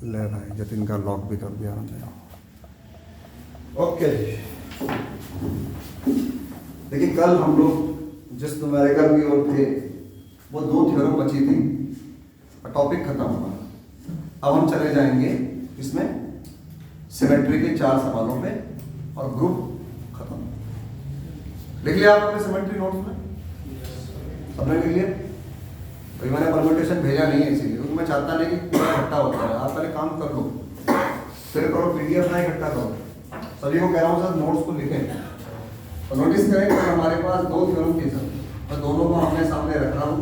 ले भाई जतिन का लॉक भी कर दिया हमने। ओके जी, लेकिन कल हम लोग जिस न्यूमेरिकल की ओर थे वो 2 थ्योरम बची थी और टॉपिक खत्म हुआ। अब हम चले जाएंगे इसमें सिमेट्री के 4 सवालों पे और ग्रुप खत्म। लिख लिया आप अपने सिमेट्री नोट्स में? सबने लिख लिया? भाई मैंने परम्यूटेशन भेजा नहीं है इसीलिए, क्योंकि मैं चाहता नहीं कि पूरा इकट्ठा होता है। आप पहले काम कर लो, फिर करो पीडीएफ ना इकट्ठा करो। सभी को कह रहा हूँ सर नोट्स को लिखें और नोटिस करें कि हमारे पास 2 थ्योरम थी सर, मैं दोनों को आमने सामने रख रहा हूँ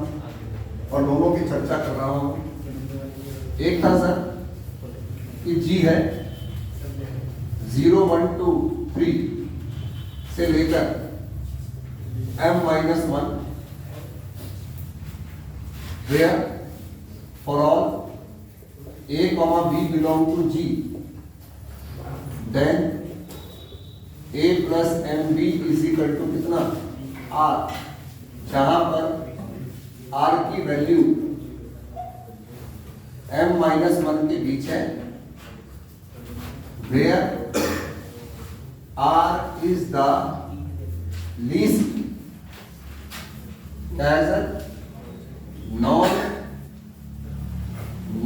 और दोनों की चर्चा कर रहा हूँ। एक था सर कि जी है 0, 1, 2, 3 से लेकर m-1 where for all a comma b belong to G, then a plus mb is equal to कितना r, जहां पर r की वैल्यू m-1 के बीच है, where r is the least as a non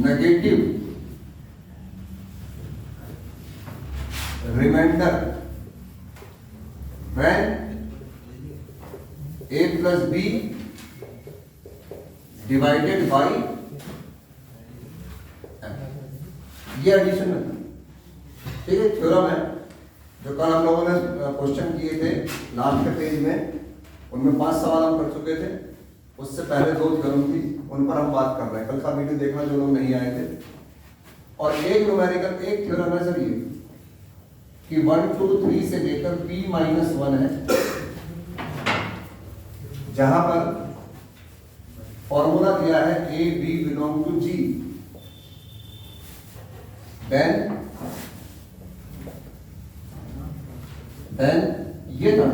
negative reminder when a plus b divided by m। ये addition है, ठीक है। थ्योरम है जो कल हम लोगों ने क्वेश्चन किए थे लास्ट के पेज में, उनमें 5 सवाल हम कर चुके थे। उससे पहले 2 थ्योरम थी, उन पर हम बात कर रहे हैं। कल का वीडियो देखना जो लोग नहीं आए थे। और एक न्यूमेरिकल एक थ्योरम है सर ये कि 1, 2, 3 से लेकर p-1 है, जहां पर फॉर्मूला दिया है a b belong to G, then ये था।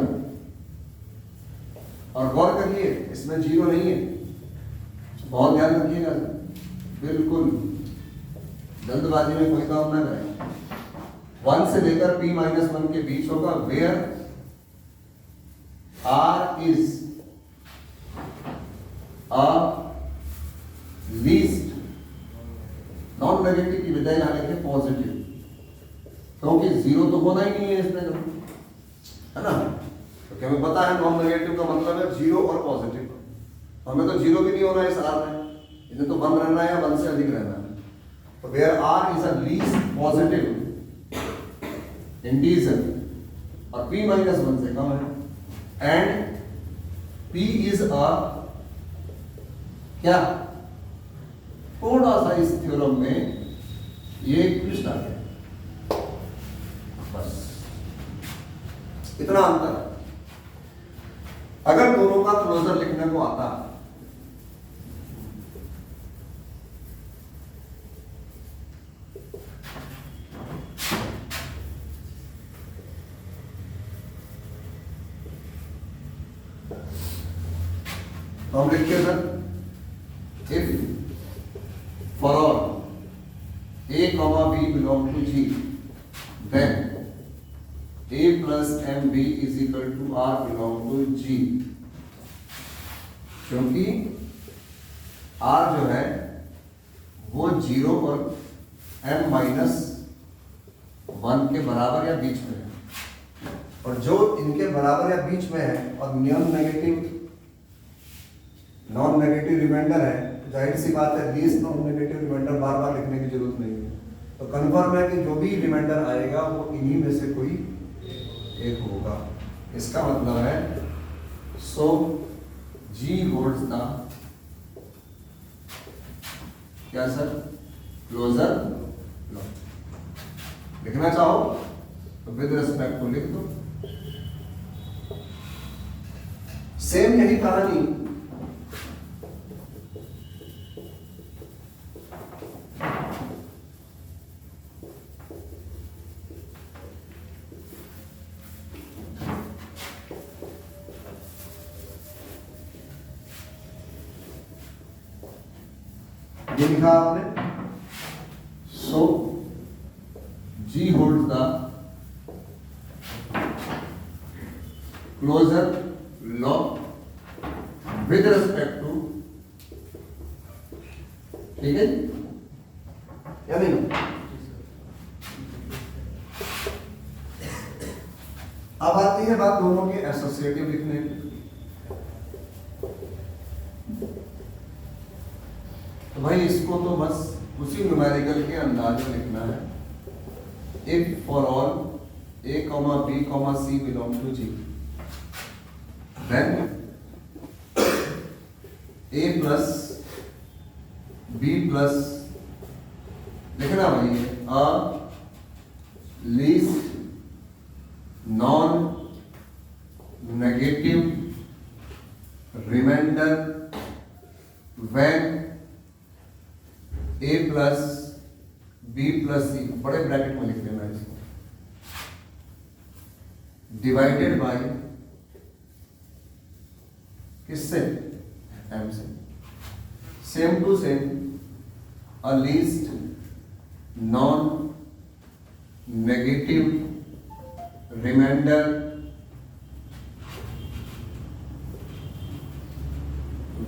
और गौर करिए इसमें 0 नहीं है, बहुत ध्यान रखिएगा, बिल्कुल जल्दबाजी में कोई काम ना करें। 1 से लेकर p-1 के बीच होगा, where r is a least, non negative की बजाय यहां लिखे पॉजिटिव, क्योंकि 0 तो होना ही नहीं है इसमें, है ना। तो क्या हमें पता है नॉन नेगेटिव का मतलब है 0 और पॉजिटिव। हमें तो 0 भी नहीं होना है इस r में, इन्हें तो 1 रहना है या 1 से अधिक रहना है। तो where r is a least positive integer और p-1 से कम है, एंड p इज अ क्या, थोड़ा सा इस थ्योरम में ये ट्विस्ट आ गया, बस इतना अंतर है। अगर दोनों का क्लोजर लिखने को आता तो हम लिखते sir, if for all a, b belong to G, then a plus mb is equal to r belong to G, क्योंकि r जो है वो 0 और m-1 के बराबर या बीच में है, और जो इनके बराबर या बीच में है और नॉन नेगेटिव रिमाइंडर है, जाहिर सी बात है लीस्ट नॉन नेगेटिव रिमाइंडर बार बार लिखने की जरूरत नहीं है। तो कन्फर्म है कि जो भी रिमाइंडर आएगा वो इन्हीं में से कोई एक होगा। इसका मतलब है सो G होल्ड्स द क्या सर, क्लोजर लॉ। लिखना चाहो तो विद रिस्पेक्ट टू लिख दो। सेम यही कहानी ये लिखा आपने, So G holds the closure law with respect to, ठीक है या नहीं? अब आती है बात दोनों के एसोसिएटिव लिखने की। तो भाई इसको तो बस उसी न्यूमेरिकल के अंदाज में लिखना है। If for all a, b, c belong to G, then a plus b plus लिखना भाई a least non negative remainder when a plus b plus c, बड़े ब्रैकेट में लिख लेना इसको, डिवाइडेड बाय किससे? m से। Same to same a least non negative remainder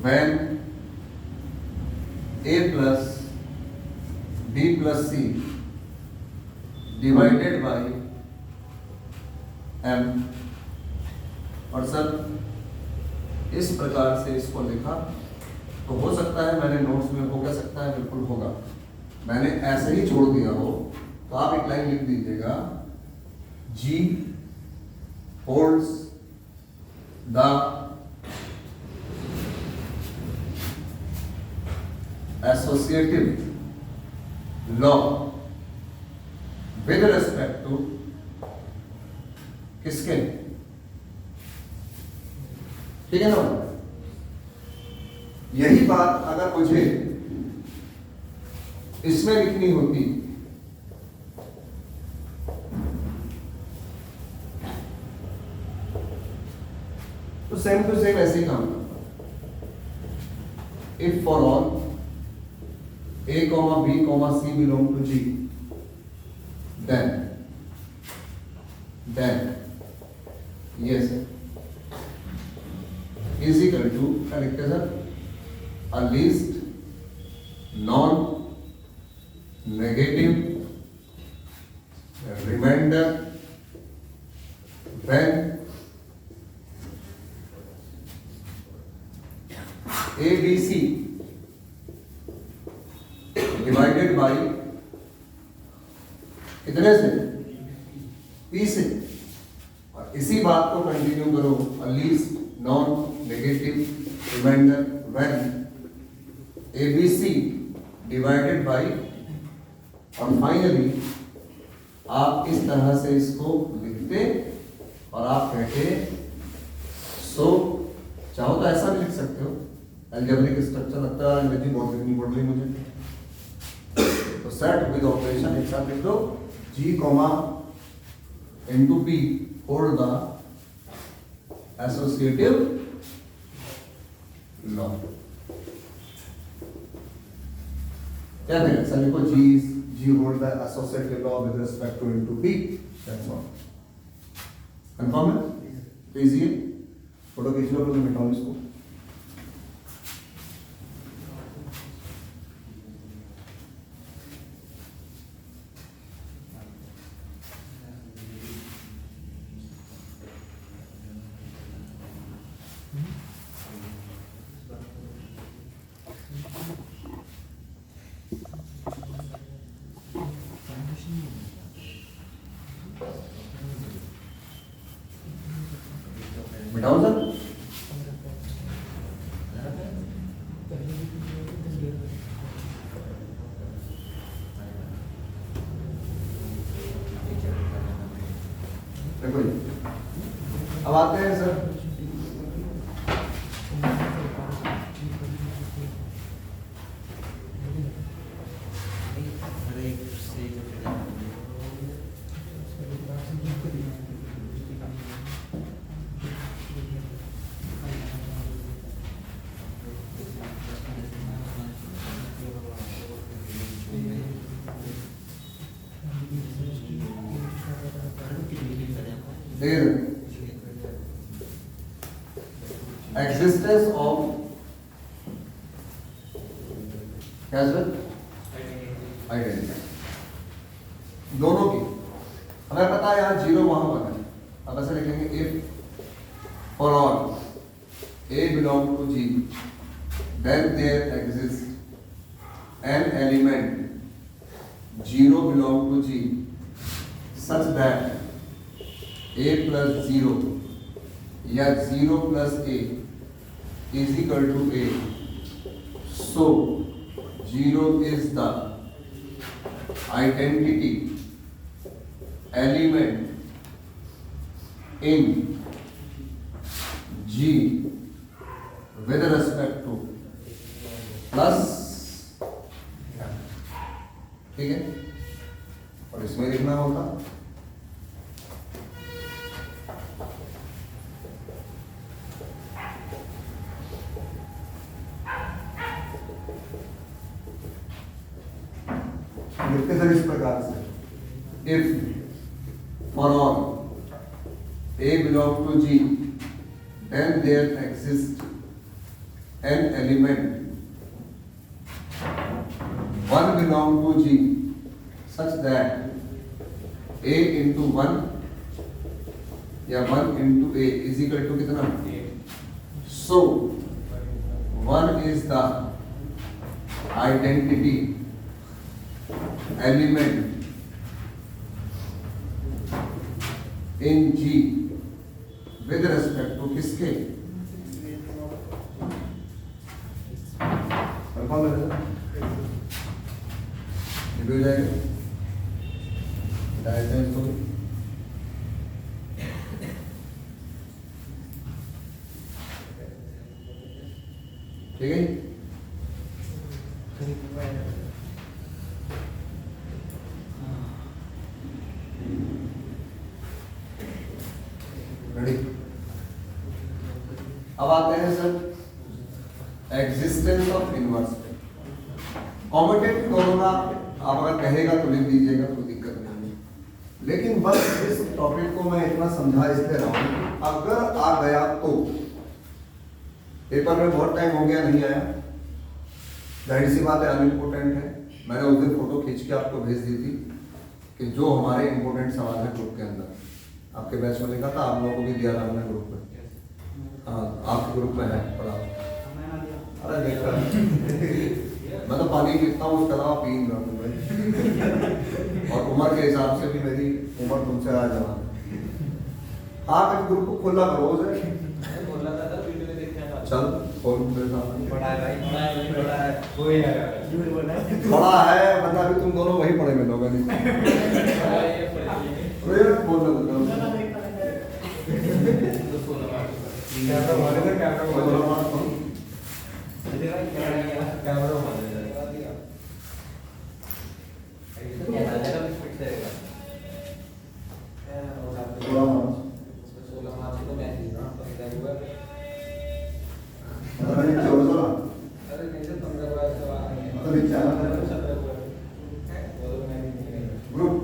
when a plus b plus c divided by m। और sir इस प्रकार से इसको लिखा तो हो सकता है मैंने नोट्स में हो क्या सकता है, बिल्कुल होगा, मैंने ऐसे ही छोड़ दिया हो तो आप एक लाइन लिख दीजिएगा, G holds the associative law with respect to किसके? ठीक है ना? यही बात अगर मुझे इसमें लिखनी होती तो सेम टू सेम ऐसे ही काम करता। If for all a, b, c belong to G, then yes is equal to क्या लिखते हैं sir? a least non negative remainder when a, b, c divided by कितने से? P से। और इसी बात को कंटिन्यू करो, a least non negative remainder when ABC divided by, और फाइनली आप इस तरह से इसको लिखते और आप कहते सो, चाहो तो ऐसा भी लिख सकते हो, अलजेब्रिक स्ट्रक्चर लगता है अंग्रेजी बहुत लिखनी पड़ रही मुझे, तो सेट विद ऑपरेशन एक साथ लिख दो, G into P hold the associative law। क्या है सर? लिखो G hold the associative law with respect to into P, that's all। Confirm है? तो इजी है, फोटो खींच लो, मैं मिटाऊं इसको। मिटाओ सर। देखो अब आते हैं सर देर एग्जिस्टेंस ऑफ क्या सर आइडेंटिटी दोनों की हमें पता है यहाँ जीरो वहां पर है। अब ऐसे लिखेंगे if for all A belong to G then there exists an element 0 belong to G such that A plus 0 या 0 plus A is equal to A. So 0 is the identity element in G with respect to plus, ठीक है, और इसमें लिखना होगा लिखते sir इस प्रकार से if for all A belong to G then there exists an element 1 belong to G such that A into 1 या 1 into A is equal to कितना? So 1 is the identity element in G with respect to किसके? कौन बनेगा? ये हो जाएगा diagram तो ठीक है। रेडी, अब आते हैं सर एग्जिस्टेंस ऑफ इनवर्स पे। कॉम्यूटेटिव दोनों का आप अगर कहेगा तो लिख दीजिएगा, कोई दिक्कत नहीं, लेकिन बस इस टॉपिक को मैं इतना समझा इसलिए रहा हूं अगर आ गया तो पेपर में बहुत टाइम हो गया नहीं आया, जाहिर सी बात है अनइम्पोर्टेंट है। मैंने उस दिन फोटो खींच के आपको भेज दी थी कि जो हमारे इंपोर्टेंट सवाल है ग्रुप के अंदर आपके बैच में लिखा था, आप लोगों को भी दिया था हमने ग्रुप में। हाँ आपके ग्रुप में है पढ़ा। अरे देखा मैं तो पानी पीता हूँ उसके अलावा पी नहीं रहा हूँ भाई। और उम्र के हिसाब से भी मेरी उम्र तुमसे आ जवान। आप इस ग्रुप को खोला करो उसे। चल खोल मेरे सामने। बड़ा है बंदा भी, तुम दोनों वही पढ़े मिलोगे नहीं। बोल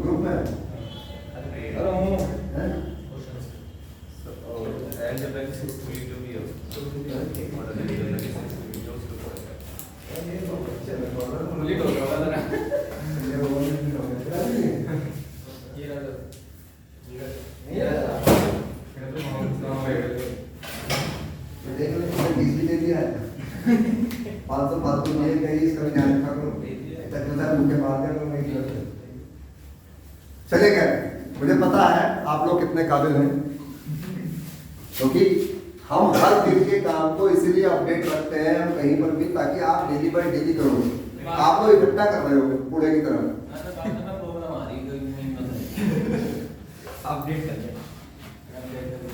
ग्रुप में चलेगा। मुझे पता है आप लोग कितने काबिल हैं, क्योंकि हम हर दिन के काम को इसीलिए अपडेट रखते हैं हम कहीं पर भी, ताकि आप डेली बाय डेली करो। आप लोग इकट्ठा कर रहे हो कूड़े की तरह।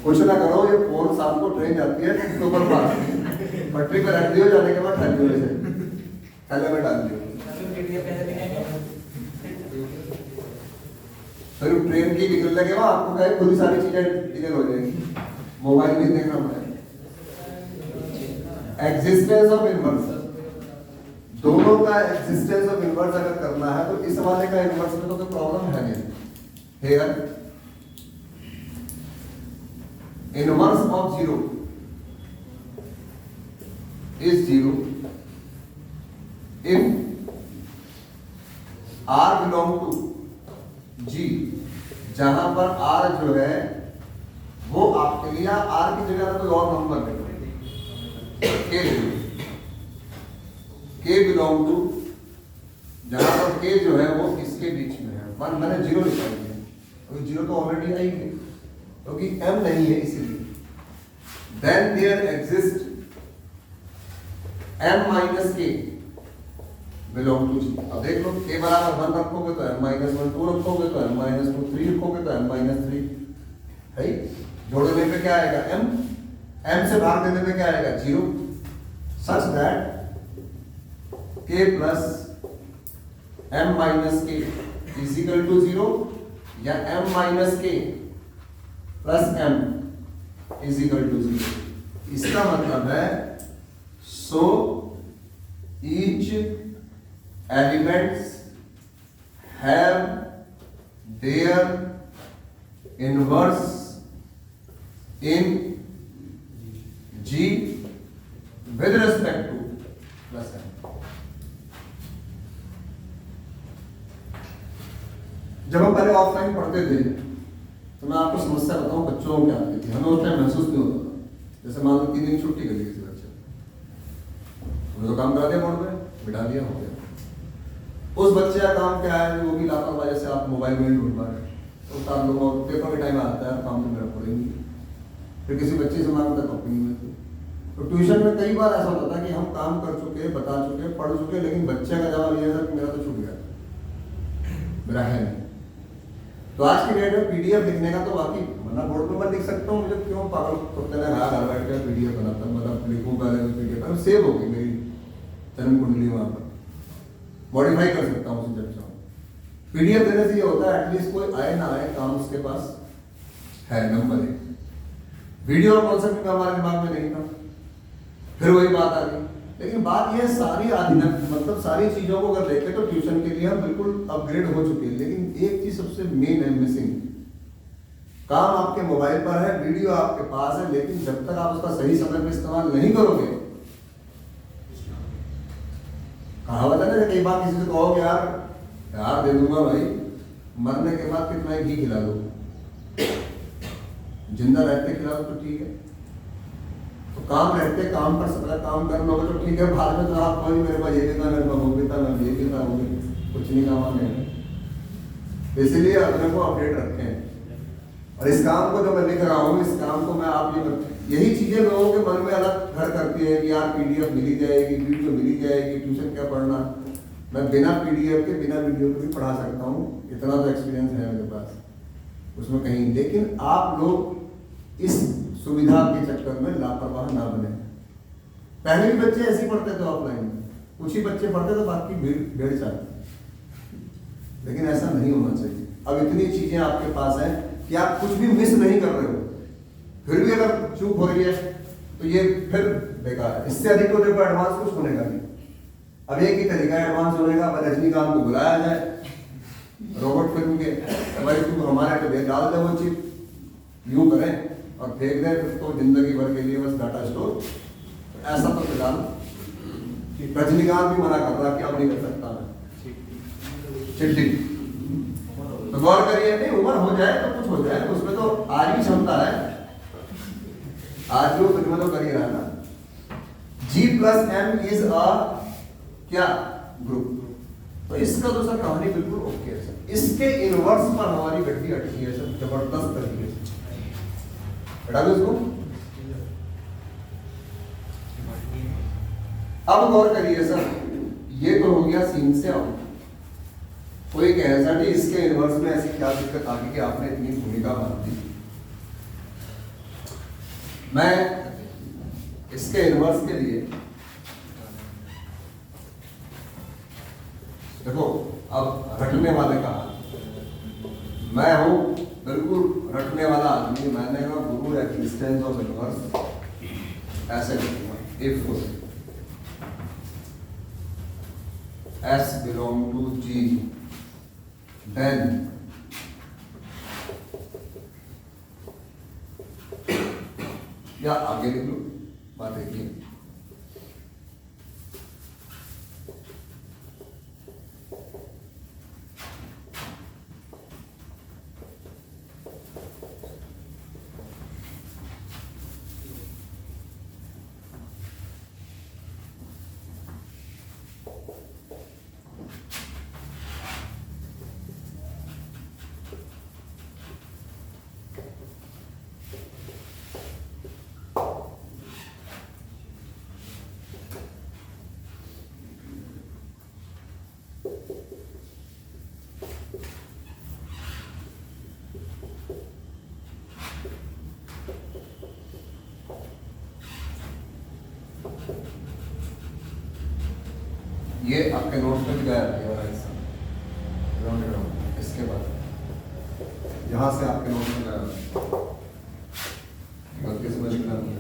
कुछ ना करो, ये फोन शाम को ट्रेन जाती है तो पटरी पर रख दियो, जाने के बाद थैले में डाल दियो। फिर ट्रेन की निकलने के बाद आपको कहे खुद ही सारी चीजें डिलीट हो जाएगी, मोबाइल भी देखना पड़ेगा। एग्जिस्टेंस ऑफ इनवर्स, दोनों का एग्जिस्टेंस ऑफ इनवर्स अगर करना है तो इस वाले का इनवर्स में तो कोई प्रॉब्लम है नहीं। Here inverse of 0 is 0 if R belong to G, जहां पर R जो है वो आपके लिए R की जगह कोई और नंबर है K बिलोंग टू, जहां पर K जो है वो इसके बीच में है। मैंने 0 लिखा है क्योंकि 0 तो ऑलरेडी आई है क्योंकि M नहीं है इसीलिए। Then there exist M minus K belong to G। अब देख लो K बराबर 1 रखोगे तो M माइनस 1, 2 रखोगे तो M माइनस 2, 3 रखोगे तो M माइनस 3 है। जोड़ने पे क्या आएगा M, M से भाग देने पे क्या आएगा 0, such that K plus M minus K is equal to 0 या M minus K plus M is equal to 0। इसका मतलब है so each elements have their inverse in G with respect to plus M। जब हम पहले offline पढ़ते थे तो मैं आपको समस्या बताऊं बच्चों को क्या आती थी, हमें उस टाइम महसूस नहीं होता था। जैसे मान लो 3 दिन छुट्टी कर ली किसी बच्चे ने, तो काम करा दिया बोर्ड में बिठा दिया, हो गया। उस बच्चे का काम क्या है, वो भी लापरवाही से आप मोबाइल में ढूंढ पा रहे, तो उतार लो, पेपर के टाइम आता है काम तो मेरा पड़ेंगे, फिर किसी बच्चे से मांगता कॉपी नहीं मिलती। तो ट्यूशन में कई बार ऐसा होता था कि हम काम कर चुके, बता चुके, पढ़ चुके, लेकिन बच्चे का जवाब ये था कि मेरा तो छूट गया, मेरा है नहीं। तो आज की डेट में पीडीएफ लिखने का तो वाकई, वरना बोर्ड में मैं लिख सकता हूँ, मुझे क्यों पागल कुत्ते ने घर बैठ कर पीडीएफ बनाता, मतलब लिखूँ पहले पीडीएफ सेव होगी मेरी जन्म कुंडली, वहाँ पर मॉडिफाई कर सकता हूँ उसे जब चाहूँ। पीडीएफ देने से ये होता है एटलीस्ट कोई आए ना आए काम उसके पास है, नंबर 1। वीडियो का कॉन्सेप्ट भी हमारे दिमाग में नहीं था, फिर वही बात आ गई। लेकिन बात यह सारी मतलब सारी चीजों को अगर देखें तो ट्यूशन के लिए हम बिल्कुल अपग्रेड हो चुके हैं, लेकिन एक चीज सबसे मेन है मिसिंग। काम आपके मोबाइल पर है, वीडियो आपके पास है, लेकिन जब तक आप उसका सही समय में इस्तेमाल नहीं करोगे, कहावत है ना, कई बार किसी से कहोगे यार दे दूंगा भाई, मरने के बाद कितना घी खिला दो, जिंदा रहते खिला दो तो ठीक है, तो काम रहते काम पर सबका काम करना होगा तो ठीक है, बाद में तो आप कोई मेरे पास ये भी था, मेरे पास वो भी था, मैं ये भी था, वो भी कुछ नहीं काम आने। इसीलिए अपने को अपडेट रखें। और इस काम को जो मैं लिख रहा हूँ, इस काम को मैं आप यही चीजें लोगों के मन में अलग घर करती है कि यार पीडीएफ मिली जाएगी, वीडियो मिली जाएगी, ट्यूशन क्या पढ़ना। मैं बिना पीडीएफ के बिना वीडियो के भी पढ़ा सकता हूँ, इतना तो एक्सपीरियंस है मेरे पास उसमें कहीं। लेकिन आप लोग इस सुविधा के चक्कर में लापरवाह ना बने। पहले भी बच्चे ऐसे ही पढ़ते थे ऑफलाइन में, कुछ ही बच्चे पढ़ते थे, बाकी भीड़ चाहते, लेकिन ऐसा नहीं होना चाहिए। अब इतनी चीजें आपके पास हैं कि आप कुछ भी मिस नहीं कर रहे हो, फिर भी अगर चूक हो रही है तो ये फिर बेकार है। इससे अधिक तो देखो एडवांस कुछ होने का नहीं। अब एक ही तरीका एडवांस होने का, रजनीकांत को बुलाया जाए रोबोट फिल्म के, भाई तू हमारे पे डाल दे वो चिप, यूं करें और फेंक दे तो जिंदगी भर के लिए बस डाटा स्टोर। ऐसा तो फिलहाल रजनीकांत भी मना कर रहा कि अब नहीं कर सकता मैं चिट्ठी। तो गौर करिए, नहीं उम्र हो जाए तो कुछ हो जाए, उसमें तो आज भी क्षमता है, आज भी वो फिल्म तो कर ही रहा है ना। G+M इज अ क्या ग्रुप, तो इसका तो सर कहानी बिल्कुल ओके है सर। इसके इनवर्स पर हमारी गड्डी अटकी है सर, जबरदस्त तरीके से। हटा दो इसको। अब गौर करिए सर, ये तो हो गया सीन से आउट। कोई कहे सर जी इसके इनवर्स में ऐसी क्या दिक्कत आ गई कि आपने इतनी भूमिका बांध दी। मैं इसके इनवर्स के लिए देखो, अब रटने वाले का मैं हूं बिल्कुल रटने वाला आदमी, मैंने कहा गुरु एक्सिस्टेंस ऑफ इनवर्स ऐसे लिखूंगा, if S belong to G, then या आगे लिख लो, बात एक ही है। ये आपके नोट्स में भी गया है वाला हिस्सा, इसके बाद यहाँ से आपके नोट्स में गया, गलती से लिखना नहीं है।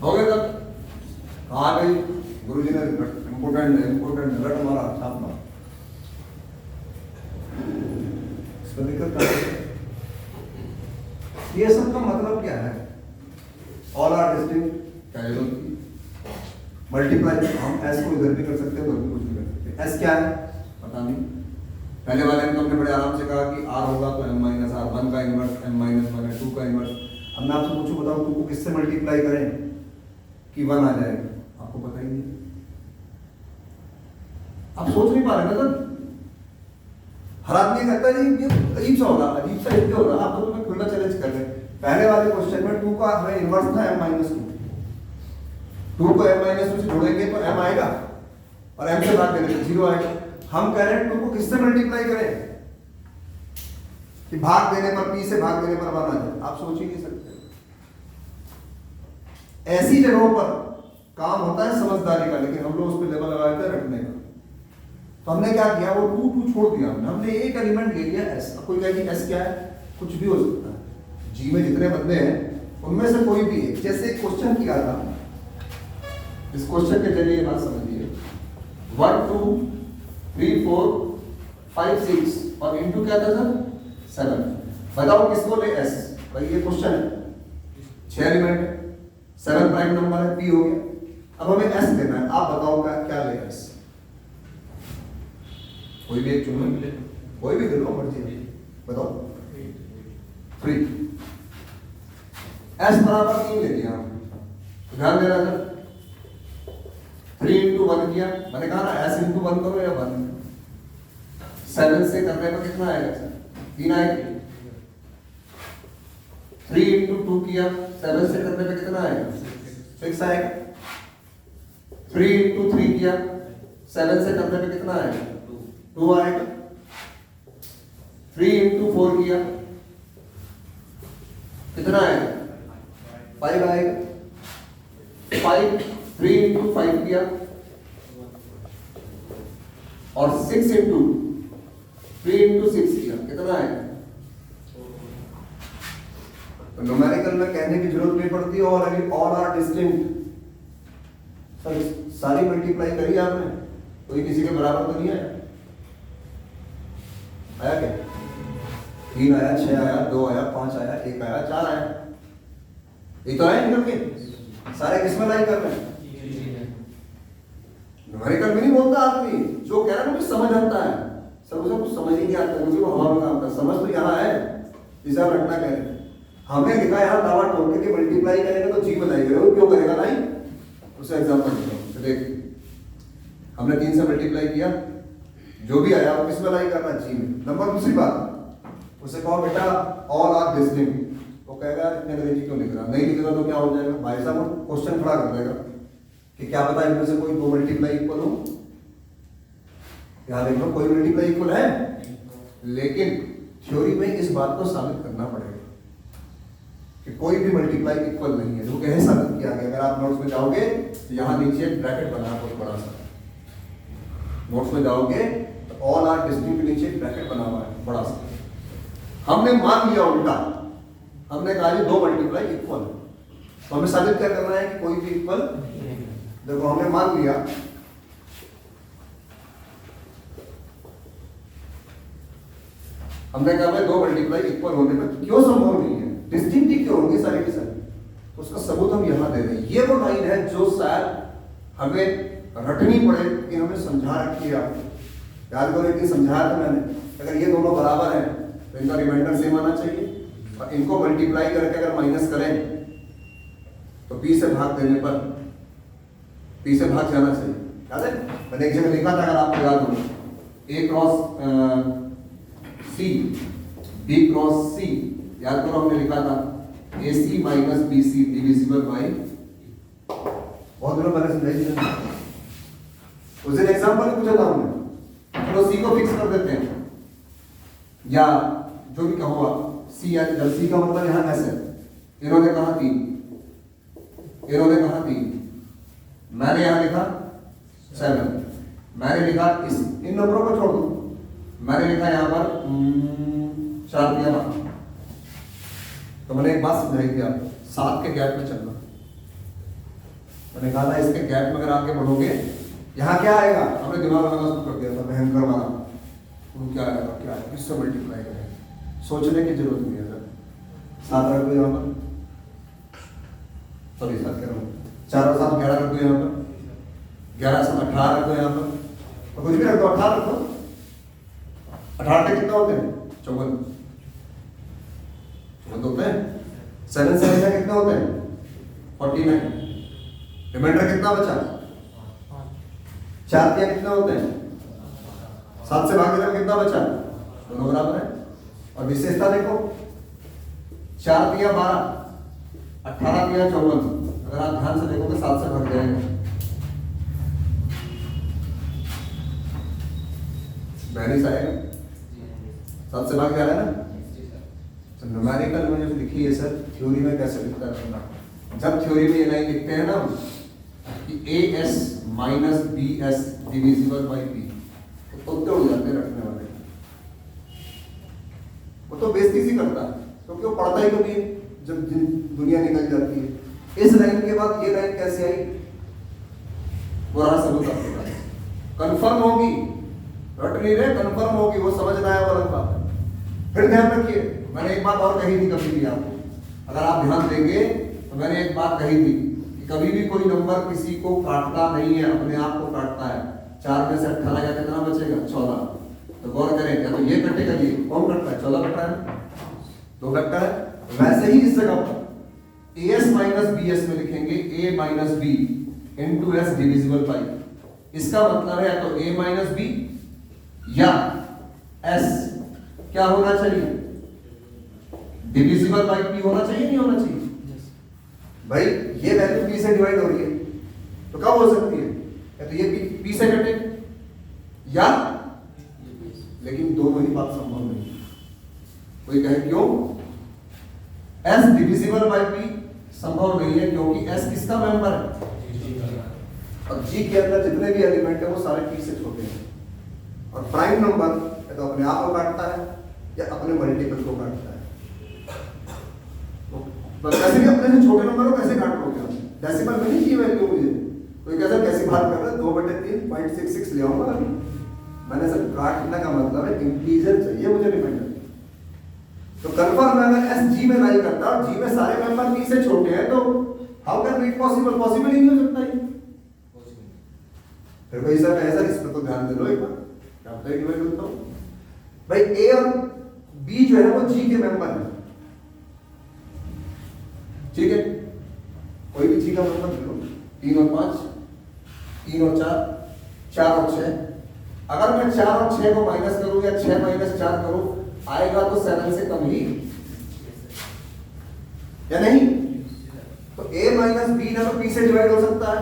हो गया तब, हाँ भाई गुरुजी ने इम्पोर्टेंट रिजल्ट हमारा छापना, इसमें दिक्कत क्या है? ये सब का मतलब क्या है? ऑल आर डिस्टिंक्ट मल्टीप्लाई, हम एस को इधर भी कर सकते हैं, उधर भी कुछ भी कर सकते हैं। एस क्या है पता नहीं, पहले वाले में तो हमने बड़े आराम से कहा कि आर होगा तो एम माइनस आर, 1 का इनवर्स एम माइनस 1 है, 2 का इनवर्स। अब मैं आपसे पूछूं, बताओ 2 को किससे मल्टीप्लाई करें कि 1 आ जाएगा? आपको पता ही नहीं, आप सोच नहीं पा रहे ना सर। हर आदमी कहता है ये अजीब सा हो रहा, अजीब सा इसलिए हो रहा, आप तो मैं खुला चैलेंज कर रहे हैं। पहले वाले क्वेश्चन में 2 का हमें इनवर्स था m माइनस 2 को m माइनस 2 से जोड़ेंगे तो m आएगा और m से भाग देंगे तो 0 आएगा। हम कह रहे हैं 2 को किससे मल्टीप्लाई करें कि भाग देने पर p से भाग देने पर 1 आ जाए? आप सोच ही नहीं सकते। ऐसी जगहों पर काम होता है समझदारी का, लेकिन हम लोग उस पर लेवल लगाए थे रखने का। तो हमने क्या किया, वो 2 2 छोड़ दिया, हमने एक एलिमेंट ले लिया s। कोई कहे कि s क्या है? कुछ भी हो सकता है। जी में जितने बंदे हैं उनमें से कोई भी एक, जैसे एक क्वेश्चन किया था, इस क्वेश्चन के जरिए बात समझिए। 1 2 3 4 5 6 और इनटू क्या था सर? 7। बताओ किसको ले s? भाई ये क्वेश्चन है, 6 एलिमेंट, 7 प्राइम नंबर है, p हो गया। अब हमें s देना है, आप बताओ क्या ले s? कोई भी एक चुनो, कोई भी दिलो मर्जी, बताओ। 3 s बराबर 3 ले लिया, ध्यान देना सर। 3 इंटू 1 किया, मैंने कहा ना s इंटू 1 करो या 1। 7 से करने पर कितना आएगा सर? 3 आएगा। 3 इंटू 2 किया, 7 से करने पर कितना आएगा? 6 आएगा। 3 इंटू 3 किया, 7 से करने पर कितना आएगा? 2 आएगा। 3 इंटू 4 किया, कितना आएगा? 5 आएगा। 3 इंटू 5 किया और 6 इंटू 3 इंटू 6 किया, कितना आएगा? तो न्यूमेरिकल में कहने की जरूरत नहीं पड़ती। और अभी ऑल आर डिस्टिंक्ट, सर सारी मल्टीप्लाई करी आपने, कोई किसी के बराबर तो नहीं आया? आया क्या? 3 आया, 6 आया, 2 आया, 5 आया, 1 आया, 4 आया, ये तो आया निकल के। सारे किसमें लाई कर रहे हैं? न्यूमेरिकल में नहीं बोलता आदमी, जो कह रहा है मुझे समझ आता है, सब उसे कुछ समझ ही नहीं आता, क्योंकि वो हवा में काम करता है। समझ तो यहाँ है, इसे आप रखना कह रहे हैं। हमने लिखा यहाँ दावा ठोक के मल्टीप्लाई करेंगे तो जी बताएगा, वो क्यों करेगा? नहीं, उसे एग्जाम्पल देता हूँ। देख, हमने 3 से मल्टीप्लाई किया, जो भी आया वो किसमें लाई करना? जी में। नंबर दूसरी बात, उसे कहो बेटा ऑल आर डिस्टिंक्ट, वो कहेगा इतने अंग्रेजी क्यों लिख रहा? नहीं लिखेगा तो क्या हो जाएगा? भाई साहब क्वेश्चन खड़ा कर देगा कि क्या पता इनमें से कोई दो मल्टीप्लाई इक्वल हो। याद रखना कोई मल्टीप्लाई इक्वल है, लेकिन थ्योरी में इस बात को साबित करना पड़ेगा कि कोई भी मल्टीप्लाई इक्वल नहीं है। जो कैसे साबित किया गया, अगर आप नोट्स में जाओगे तो यहाँ नीचे एक ब्रैकेट बना है बहुत बड़ा सा। नोट्स में जाओगे तो ऑल आर डिस्टिंक्ट के नीचे एक ब्रैकेट बना हुआ है बड़ा सा। हमने मान लिया उल्टा, हमने कहा ये दो मल्टीप्लाई इक्वल है, तो हमें साबित क्या करना है कि कोई भी इक्वल। देखो हमने मान लिया हमने कहा भाई दो मल्टीप्लाई इक्वल होने पर क्यों संभव नहीं है, डिस्टिंक्ट क्यों होंगे सारी की सारी, उसका सबूत हम यहां दे रहे हैं। ये वो लाइन है जो शायद हमें रटनी पड़े कि हमें समझा रखी है। आपको याद करो कि समझाया था मैंने, अगर ये दोनों बराबर हैं तो इनका रिमाइंडर सेम आना चाहिए, और इनको मल्टीप्लाई करके अगर माइनस करें तो p से भाग देने पर p से भाग जाना चाहिए। याद है मैंने एक जगह लिखा था, अगर आपको याद हो, a cross c b cross c, याद करो हमने लिखा था ac minus bc divisible by, बहुत दिनों पहले समझाई थी उस दिन एग्जाम्पल पूछा था हमने। चलो c को फिक्स कर देते हैं, या जो भी कहो आप c, या जब c का मतलब यहाँ s है, इन्होंने कहा 3, इन्होंने कहा 3, मैंने यहाँ लिखा 7, मैंने लिखा इस इन नंबरों को छोड़ दो, मैंने लिखा यहाँ पर 4 दिया ना। तो मैंने एक बात समझाई थी आपको, 7 के गैप में चलना। मैंने कहा था इसके गैप में अगर आगे बढ़ोगे यहाँ क्या आएगा, हमने दिमाग लगाना शुरू कर दिया था भयंकर वाला, क्या आएगा क्या आएगा, किससे मल्टीप्लाई करें, सोचने की जरूरत नहीं है सर। 7 रख दो यहाँ पर, सॉरी 7 कह रहा हूँ, 4 और 7 11 रख दो यहाँ पर, 11 से 18 रख दो यहाँ पर, और कुछ भी रख दो, 18 रख दो। 18 के कितना होते हैं 54 होते हैं। 7 से कितने होते हैं 49। रिमाइंडर कितना बचा 4 दिया कितने होते हैं 7 से भाग देना कितना बचा, दोनों बराबर है। और विशेषता देखो 4 दिया 12, 18 दिया 54, अगर आप ध्यान से देखोगे 7 से भाग जाएगा, बैलेंस आएगा, 7 से भाग जा रहा है ना। न्यूमेरिकल में जो लिखी है सर, थ्योरी में कैसे लिखता है, जब थ्योरी में ये लाइन लिखते हैं ना कि as minus bs divisible by p, तो उल्टे हो जाते हैं रखने वाले, वो तो बेइज्जती सी करता है क्योंकि वो पढ़ता ही कभी जब दुनिया निकल जाती है। इस लाइन के बाद ये लाइन कैसे आई, वो रहा सबूत आपके पास, कंफर्म होगी, रट नहीं रहे, कंफर्म होगी, वो समझना है वो अलग बात है। फिर ध्यान रखिए, मैंने एक बात और कही थी कभी भी आपको, अगर आप ध्यान देंगे तो मैंने एक बात कही थी कि कभी भी कोई नंबर किसी को काटता नहीं है, अपने आप को काटता है। 4 में से 18 का कितना बचेगा 14, तो गौर करें, या तो ये कटेगा, ये कौन कटता है 14 कटता है, 2 कटता है। वैसे ही इस जगह पर as माइनस bs में लिखेंगे a minus b into S divisible by, इसका मतलब है या तो a माइनस b या s क्या होना चाहिए, डिविजिबल बाई p होना चाहिए, नहीं होना चाहिए। भाई ये वैल्यू p से डिवाइड हो रही है तो कब हो सकती है, या तो ये p से कटे या, लेकिन दोनों ही बात संभव नहीं है। कोई कहे क्यों, s डिविजिबल बाई p संभव नहीं है क्योंकि s किसका मेंबर है, और g के अंदर जितने भी एलिमेंट है वो सारे p से छोटे हैं, और प्राइम नंबर या तो अपने आप को काटता है या अपने मल्टीपल को काटता है। तो कैसे भी अपने से छोटे नंबर को कैसे काट लोगे, डेसिमल में नहीं की वैल्यू मुझे, कोई कहता कैसी बात कर रहा है 2/3.66 ले आऊंगा अभी, मैंने सर काटने का मतलब है इंटीजर चाहिए मुझे रिमाइंडर। तो कंफर्म है अगर एस जी में लाई करता और जी में सारे मेंबर p से छोटे हैं तो how can be possible, possible ही नहीं हो सकता ये। फिर भाई सर ऐसा इस पर तो ध्यान दे लो एक बार, क्या होता है डिवाइड करता हूं भाई, a और b जो है वो g के मेंबर है, ठीक है, कोई भी g का मेंबर ले लो, 3 और 5, 3 और 4, 4 और 6, अगर मैं 4 और 6 को माइनस करूं या 6 माइनस 4 करूं आएगा तो 7 से कम ही, या नहीं। तो a माइनस b ना तो p से डिवाइड हो सकता है,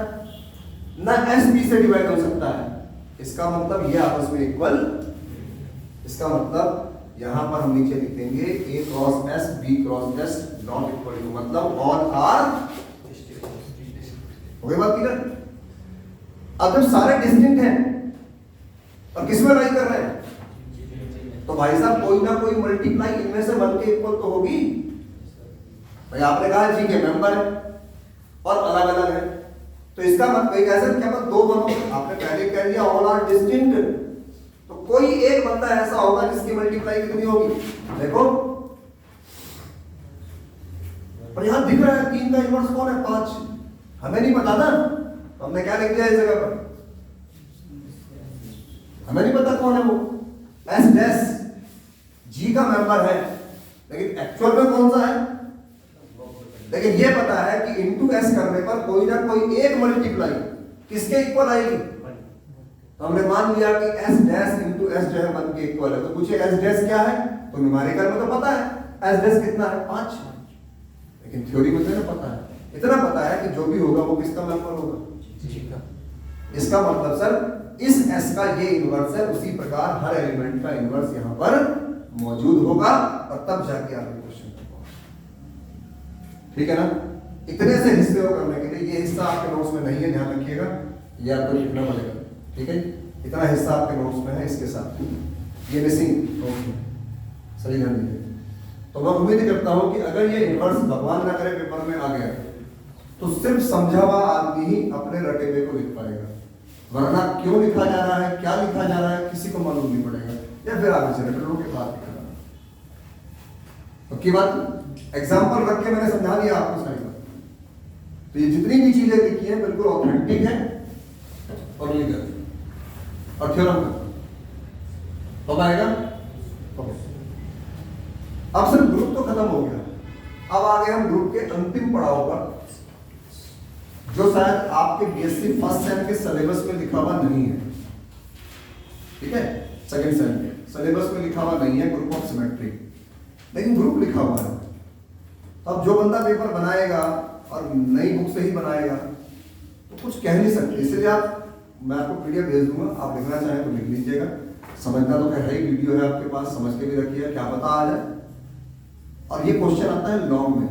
ना एस बी से डिवाइड हो सकता है। इसका मतलब ये आपस में इक्वल, इसका मतलब यहां पर हम नीचे लिख देंगे A cross S B cross S not equal to, मतलब ऑल आर, हो गई बात क्लियर। अब जब सारे डिस्टिंक्ट हैं और किसमें लाई कर रहे हैं, तो भाई साहब कोई ना कोई मल्टीप्लाई इनमें से 1 के इक्वल तो होगी। भाई आपने कहा जी के मेंबर है और अलग अलग है, तो इसका मतलब कैसे क्या मतलब दो बनोगे, आपने पहले कह दिया ऑल आर डिस्टिंक्ट, तो कोई एक बंदा ऐसा होगा जिसकी मल्टीप्लाई कितनी होगी, देखो पर यहां दिख रहा है 3 का इनवर्स कौन है, 5, हमें नहीं पता ना, तो हमने क्या लिख दिया इस जगह पर, हमें नहीं पता कौन है वो, एस डैश जी का मेंबर है, लेकिन एक्चुअल में कौन सा है, लेकिन ये पता है कि इनटू एस करने पर कोई ना कोई एक मल्टीप्लाई किसके इक्वल आएगी, तो हमने मान लिया कि एस डैश इनटू एस जो है 1 के इक्वल है। तो पूछे एस डैश क्या है, तो न्यूमेरिकल में तो पता है एस डैश कितना है 5, लेकिन थ्योरी में तो नहीं पता है, इतना पता है कि जो भी होगा वो किसका मेंबर होगा, जी का। इसका मतलब सर इस एस का ये इनवर्स है, उसी प्रकार हर एलिमेंट का इनवर्स यहां पर मौजूद होगा और तब जाके आपके क्वेश्चन को, ठीक है ना। इतने से हिस्से को करने के लिए, ये हिस्सा आपके नोट्स में नहीं है, ध्यान रखिएगा, ये आपको लिखना पड़ेगा, ठीक है। इतना हिस्सा आपके नोट्स में है, इसके साथ ये मिसिंग नोट्स में, सही ध्यान दीजिए। तो मैं उम्मीद करता हूं कि अगर ये इनवर्स भगवान ना करे पेपर में आ गया, तो सिर्फ समझा हुआ आदमी ही अपने रटे हुए को लिख पाएगा, वरना क्यों लिखा जा रहा है, क्या लिखा जा रहा है, किसी को मालूम नहीं पड़ेगा, या फिर आगे से रटरों के बाद लिखा। पक्की बात, एग्जाम्पल रख के मैंने समझा दिया आपको सारी बात। तो ये जितनी भी चीजें लिखी है बिल्कुल ऑथेंटिक है और लीगल और थ्योरम का, तो आएगा। अब सिर्फ ग्रुप तो खत्म हो गया, अब आ गए हम ग्रुप के अंतिम पड़ाव पर, जो शायद आपके बीएससी फर्स्ट सेम के सिलेबस में लिखा हुआ नहीं है, ठीक है, सेकंड सेम के सिलेबस में लिखा हुआ नहीं है ग्रुप ऑफ सिमेट्री, लेकिन ग्रुप लिखा हुआ है। अब जो बंदा पेपर बनाएगा और नई बुक से ही बनाएगा तो कुछ कह नहीं सकते, इसलिए मैं आपको पीडीएफ भेज दूंगा, आप लिखना चाहें तो लिख लीजिएगा, समझना तो है ही, वीडियो है आपके पास, समझ के भी रखिए, क्या पता आ जाए। और ये क्वेश्चन आता है लॉन्ग में,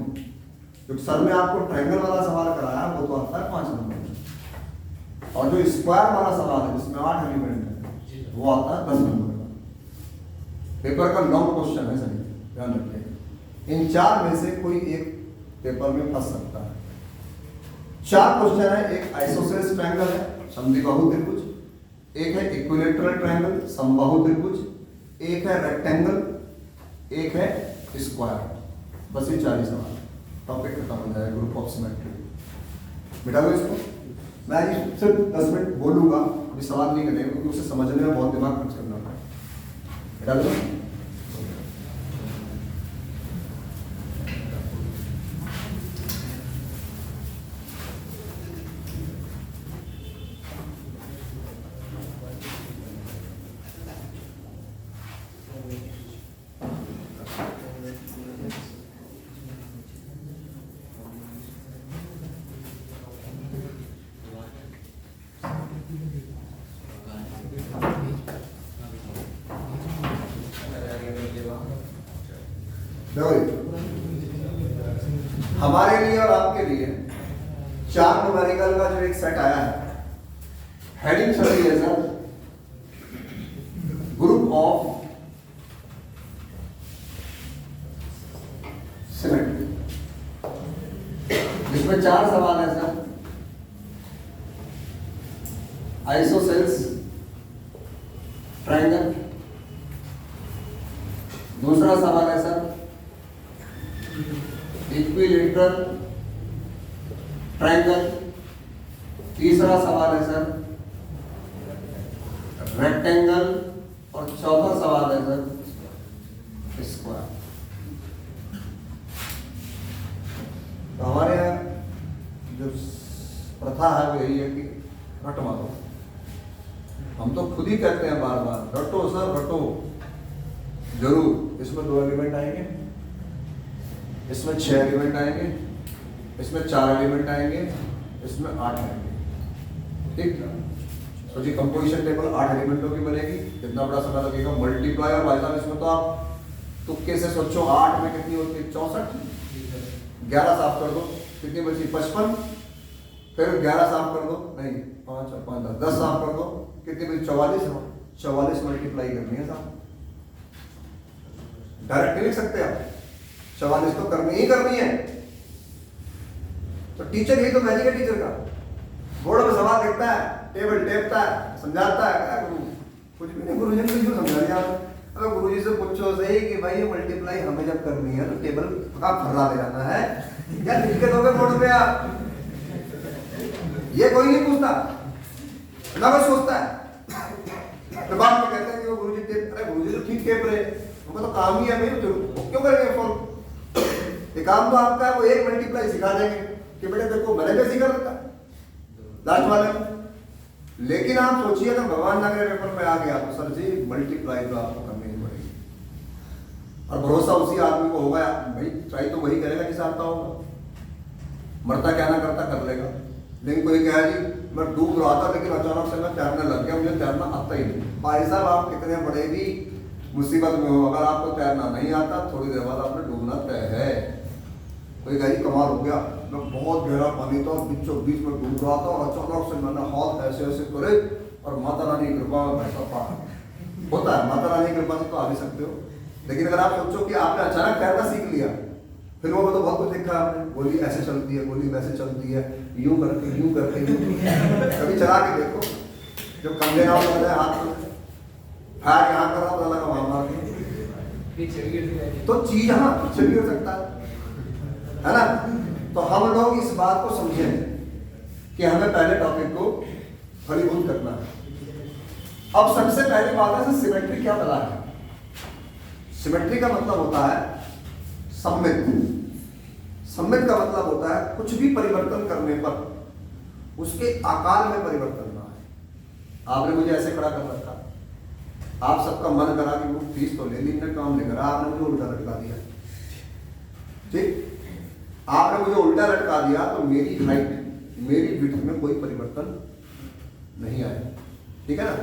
जो सर ने आपको ट्रायंगल वाला सवाल कराया वो तो आता है 5 नंबर में, और जो स्क्वायर वाला सवाल है जिसमें 8 एलिमेंट है वो आता है 10 नंबर का। पेपर का लॉन्ग क्वेश्चन है सर, ध्यान रखिएगा। इन 4 में से कोई एक पेपर में फंस सकता है। 4 क्वेश्चन है, एक आइसोसेलेस ट्रायंगल है, समद्विबाहु त्रिभुज, एक है इक्विलैटरल ट्रायंगल, समबाहु त्रिभुज, एक है रेक्टेंगल, एक है स्क्वायर। बस ये 4 ही सवाल, टॉपिक खत्म हो जाएगा ग्रुप ऑफ सिमेट्री। मिटा दो इसको, मैं सिर्फ 10 मिनट बोलूंगा, अभी सवाल नहीं करेंगे क्योंकि उसे समझने में बहुत दिमाग खर्च करना पड़ेगा। मिटा दो। हमारे लिए और आपके लिए 4 न्यूमेरिकल का जो एक सेट आया है, हेडिंग चल रही है सर ग्रुप ऑफ सिमेट्री, जिसमें 4 सवाल है सर। आइसोसेल्स ट्रायंगल, दूसरा सवाल है सर इक्विलैटरल ट्रायंगल, तीसरा सवाल है सर रेक्टेंगल, और चौथा सवाल है सर स्क्वायर। तो हमारे यहाँ जो प्रथा है वो यही है कि रट मारो, हम तो खुद ही कहते हैं बार बार रटो सर रटो, जरूर। इसमें 2 एलिमेंट आएंगे, इसमें 6 एलिमेंट आएंगे, इसमें 4 एलिमेंट आएंगे, इसमें 8 आएंगे। ठीक। तो जी कंपोजिशन टेबल 8 एलिमेंटों की बनेगी, कितना बड़ा समय लगेगा, मल्टीप्लाई। और भाई साहब इसमें तो आप तुक्के से सोचो, 8 में कितनी होती है 64, 11 साफ कर दो, कितनी बची 55, फिर 11 साफ कर दो, नहीं 5 और 5 10 साफ कर दो, कितनी बची 44, 44 मल्टीप्लाई करनी है साहब, डायरेक्ट लिख सकते हैं आप, 44 तो करनी ही करनी है। तो टीचर यही तो मैजिक है टीचर का, बोर्ड में सवाल देखता है, टेबल टेपता है, समझाता है, क्या गुरु कुछ भी नहीं, गुरुजी ने क्यों समझा दिया। अगर गुरुजी से पूछो सही कि भाई ये मल्टीप्लाई हमें जब करनी है तो टेबल का फर्रा ले जाना है या लिख के दोगे बोर्ड पे आप, ये कोई नहीं पूछता ना, कोई सोचता है। तो बाद में कहते हैं कि वो गुरुजी टेप, अरे गुरुजी तो ठीक टेप रहे, उनको तो काम ही है भाई, तो क्यों करेंगे फोन, ये काम तो आपका है, वो एक मल्टीप्लाई सिखा देंगे कि बेटे देखो मैंने भी सिखा रखा लास्ट वाले में। लेकिन आप सोचिए अगर भगवान ना करे पेपर में आ गया तो सर जी मल्टीप्लाई तो आपको करनी ही पड़ेगी, और भरोसा उसी आदमी को होगा भाई, ट्राई तो वही करेगा जिसे आता होगा, मरता क्या ना करता कर लेगा। लेकिन कोई कहे जी मैं डूब रहा था लेकिन अचानक से मैं तैरने लग गया, मुझे तैरना आता ही नहीं। भाई साहब आप कितने बड़े भी मुसीबत में हो, अगर आपको तैरना नहीं आता थोड़ी देर बाद आपने डूबना तय है। कोई कहे कमाल हो गया, मैं बहुत गहरा पानी था और बीचों बीच में डूब रहा था और अचानक से मैंने हाथ ऐसे ऐसे करे और माता रानी की कृपा में पैसा पा होता है, माता रानी की कृपा से तो आ भी सकते हो। लेकिन अगर आप सोचो कि आपने अचानक तैरना सीख लिया, फिर वो तो बहुत कुछ देखा आपने, गोली ऐसे चलती है, गोली वैसे चलती है, यूं करके कभी चला के देखो, जब कंधे ना हो जाए हाथ में फायर यहाँ कर रहा हो लगा वहां मार के, तो चीज हाँ पीछे भी हो सकता है ना। तो हम लोग इस बात को समझें कि हमें पहले टॉपिक को फलीभूत करना है। अब सबसे पहली बात है सिमेट्री क्या बता है। सिमेट्री का मतलब होता है सम्मित। सम्मित का मतलब होता है कुछ भी परिवर्तन करने पर उसके आकार में परिवर्तन ना है। आपने मुझे ऐसे खड़ा कर रखा, आप सबका मन करा कि वो फीस तो ले ली, मैं काम नहीं करा, आपने मुझे उल्टा लटका दिया, ठीक, आपने मुझे उल्टा लटका दिया तो मेरी हाइट मेरी विड्थ में कोई परिवर्तन नहीं आया, ठीक है ना।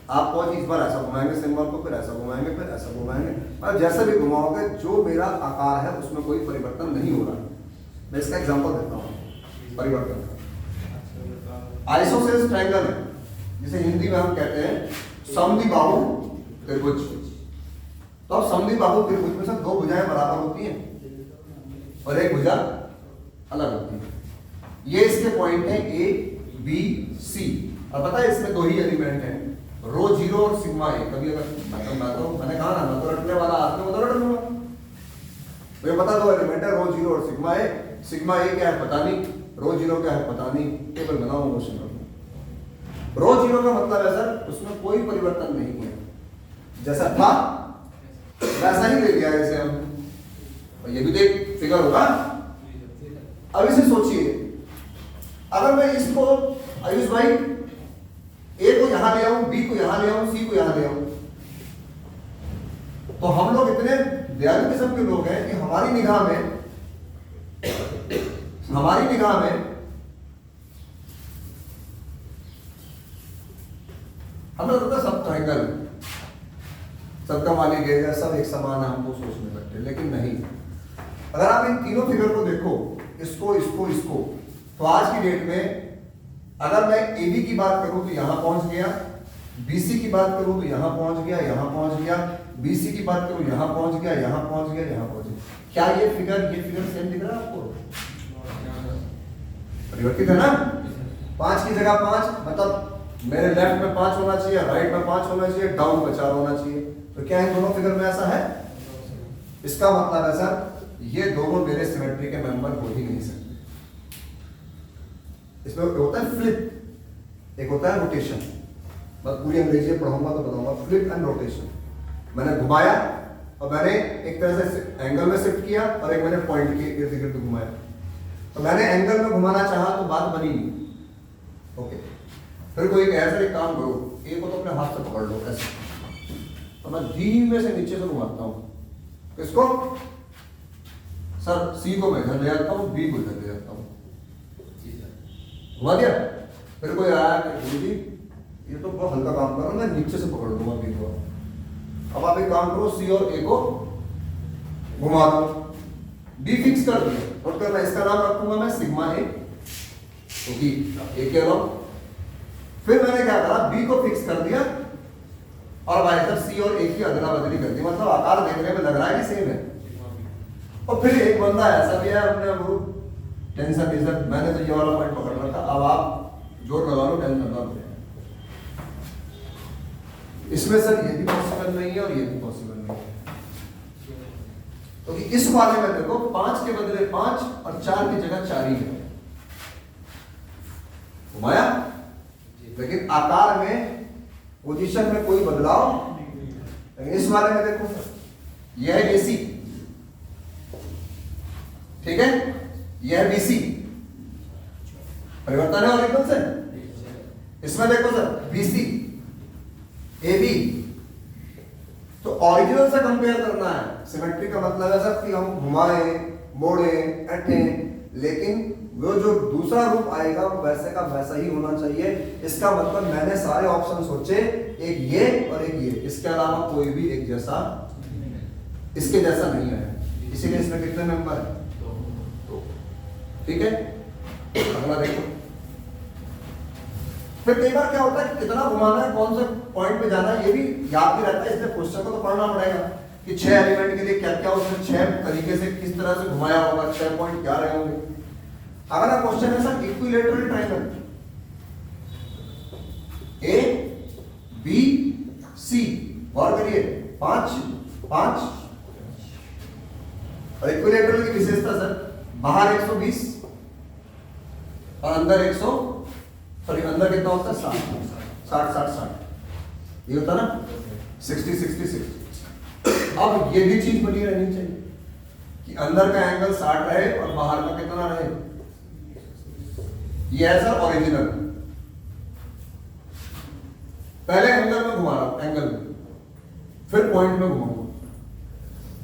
आप पहुंच इस बार ऐसा घुमाएंगे सिंबल को, फिर ऐसा घुमाएंगे, फिर ऐसा घुमाएंगे, और जैसे भी घुमाओगे जो मेरा आकार है उसमें कोई परिवर्तन नहीं हो रहा। मैं इसका एग्जांपल देता हूँ परिवर्तन का। आइसोसेलेस ट्रायंगल है जिसे हिंदी में हम कहते हैं समद्विबाहु त्रिभुज। तो अब समद्विबाहु त्रिभुज में से दो भुजाएं बराबर होती हैं और एक भुजा अलग होती है। ये इसके पॉइंट है ए बी सी, और पता है इसमें दो ही एलिमेंट हैं, रो जीरो और सिग्मा ए। कभी अगर मैंने कहा ना मैं तो रटने वाला आदमी, मैं तो रट लूंगा, मुझे पता दो एलिमेंट है रो जीरो और सिग्मा ए। सिग्मा ए क्या है पता नहीं, रो जीरो क्या है पता नहीं, टेबल बनाओ क्वेश्चन। रो जीरो का मतलब है सर उसमें कोई परिवर्तन नहीं है, जैसा था वैसा ही ले लिया इसे हम, और ये भी तो एक फिगर होगा। अब इसे सोचिए, अगर मैं इसको आयुष भाई ए को यहां ले आऊं, बी को यहां ले आऊं, सी को यहां ले आऊं, तो हम लोग इतने दयालु किस्म के लोग हैं कि हमारी निगाह में हमें लगता है सब ट्रायंगल, सबका मालिक है, सब एक समान है, हमको सोचने लगते। लेकिन नहीं, अगर आप इन तीनों फिगर को देखो, इसको इसको इसको, तो आज की डेट में अगर मैं AB की बात करूं तो यहां पहुंच गया, BC की बात करूं तो यहां पहुंच गया, यहां पहुंच गया, BC की बात करूं यहां पहुंच गया, यहां पहुंच गया, यहां पहुंच गया। क्या ये फिगर सेम दिख रहा है आपको? परिवर्तित है ना, 5 की जगह 5, मतलब मेरे लेफ्ट में 5 होना चाहिए, राइट में 5 होना चाहिए, डाउन में 4 होना चाहिए। तो क्या इन दोनों फिगर में ऐसा है? इसका मतलब है सर ये दोनों मेरे सिमेट्री के मेंबर हो ही नहीं सकते। इसमें होता है फ्लिप, एक होता है रोटेशन। मैं पूरी अंग्रेजी पढ़ाऊंगा तो बताऊंगा फ्लिप एंड रोटेशन। मैंने घुमाया और मैंने एक तरह से एंगल में शिफ्ट किया और एक मैंने पॉइंट के इर्द गिर्द घुमाया। तो मैंने एंगल में घुमाना चाहा तो बात बनी नहीं, ओके। फिर कोई ऐसा एक काम करो, ए को तो अपने हाथ से पकड़ लो ऐसे, तो मैं धीमे से नीचे से घुमाता हूँ। किसको? सर सी को मैं इधर ले आता हूँ, बी को इधर ले आता हूँ, घुमा दिया। फिर कोई आया कि गुरुजी ये तो बहुत हल्का काम कर रहा हूँ, मैं नीचे से पकड़ दूंगा बी को। अब आप एक काम करो, सी और ए को घुमा दो, बी फिक्स कर दिया और फिर मैं इसका नाम रखूंगा मैं सिग्मा ए, क्योंकि ए के अलावा। फिर मैंने क्या करा, बी को फिक्स कर दिया और भाई साहब सी और ए की अदला बदली कर दी, मतलब आकार देखने में लग रहा है कि सेम है। और फिर एक बंदा ऐसा भी है, अपने वो टेंशन नहीं सर, मैंने तो ये वाला पॉइंट पकड़ रखा, अब आप जोर लगा लो, टेंशन ना लो। इसमें सर ये भी पॉसिबल नहीं है और ये भी पॉसिबल नहीं है, क्योंकि इस वाले में देखो 5 के बदले 5 और 4 की जगह 4 ही है, घुमाया, लेकिन आकार में पोजीशन में कोई बदलाव नहीं। इस वाले में देखो यह है एसी, ठीक है, यह है बीसी, परिवर्तन है और एकदम से। इसमें देखो सर बीसी AB, तो ओरिजिनल से कंपेयर करना है। सिमेट्री का मतलब है सर कि हम घुमाएं, मोड़ें, ऐंठें, लेकिन वो जो दूसरा रूप आएगा वो वैसे का वैसा ही होना चाहिए। इसका मतलब मैंने सारे ऑप्शन सोचे, एक ये और एक ये, इसके अलावा कोई भी एक जैसा इसके जैसा नहीं है, इसीलिए इसमें कितने नंबर है, 2। ठीक है, अगला देखो। फिर कई बार क्या होता है कि कितना घुमाना है, कौन से पॉइंट पे जाना है, ये भी याद नहीं रहता है, इसलिए क्वेश्चन को तो पढ़ना पड़ेगा कि 6 एलिमेंट के लिए क्या क्या उसने 6 तरीके से किस तरह से घुमाया होगा, 6 पॉइंट क्या रहे होंगे। अगला क्वेश्चन है sir equilateral triangle A B C, गौर करिए 5 5 और इक्विलेटरल की विशेषता सर बाहर 120 और अंदर 100, सॉरी अंदर कितना होता है 60 ये होता ना 60 66। अब ये भी चीज बनी रहनी चाहिए कि अंदर का एंगल 60 रहे और बाहर का कितना रहे। ये है सर ओरिजिनल, पहले एंगल में घुमा रहा हूं, एंगल में, फिर पॉइंट में घुमाऊंगा।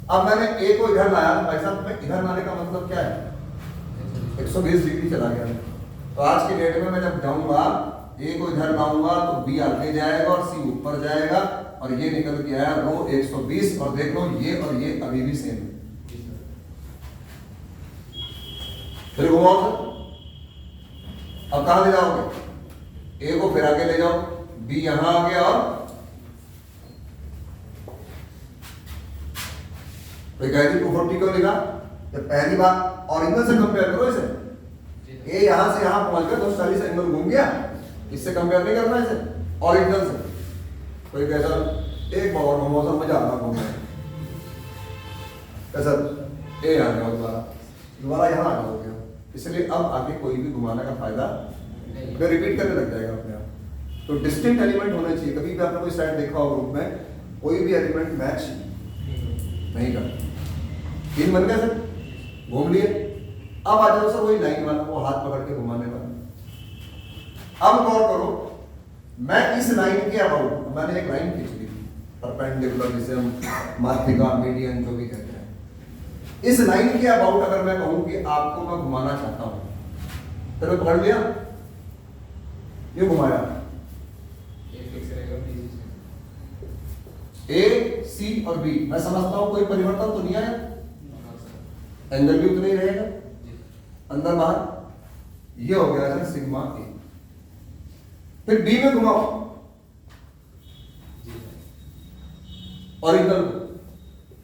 अब मैंने ए को इधर लाया, भाई साहब मैं इधर लाने का मतलब क्या है, 120 डिग्री चला गया। तो आज की डेट में मैं जब जाऊंगा, ए को इधर लाऊंगा तो बी आगे जाएगा और सी ऊपर जाएगा और ये निकल के आया रो 120 और देख लो ये और ये अभी भी सेम है। फिर घुमाओ सर, अब कहां ले जाओगे, ए को फिर आगे ले जाओ, बी यहां आ गया और तो कहती 240 को लिखा। तो पहली बात ओरिजिनल से कंपेयर करो इसे, ए यहां से यहां पहुंच गया 240 एंगल घूम गया, इससे कंपेयर नहीं करना इसे, ओरिजिनल से। कोई कहता एक बार मौसम में जाना घूमना है, कैसा ए आ गया दोबारा यहां आ जाओगे, इसलिए अब आगे कोई भी घुमाने का फायदा नहीं, रिपीट करने लग जाएगा अपने आप। तो डिस्टिंक्ट एलिमेंट होना चाहिए। कभी भी आपने कोई साइड देखा हो ग्रुप में, कोई भी एलिमेंट मैच नहीं करता। 3 बन गए सर, घूम लिए। अब आ जाओ सर वही लाइन वाला, वो हाथ पकड़ के घुमाने वाला। अब गौर करो, मैं इस लाइन के अबाउट, मैंने एक लाइन खींच ली परपेंडिकुलर, जिसे हम माध्यिका मीडियन जो भी कहते हैं, इस लाइन के अबाउट अगर मैं कहूं कि आपको मैं घुमाना चाहता हूं, तो मैं पकड़ लिया, ये घुमाया, ए सी और बी, मैं समझता हूं कोई परिवर्तन तो नहीं आया, एंगल भी उतना ही रहेगा अंदर बाहर, ये हो गया सर सिग्मा ए। फिर बी में घुमाओ ओरिजिनल,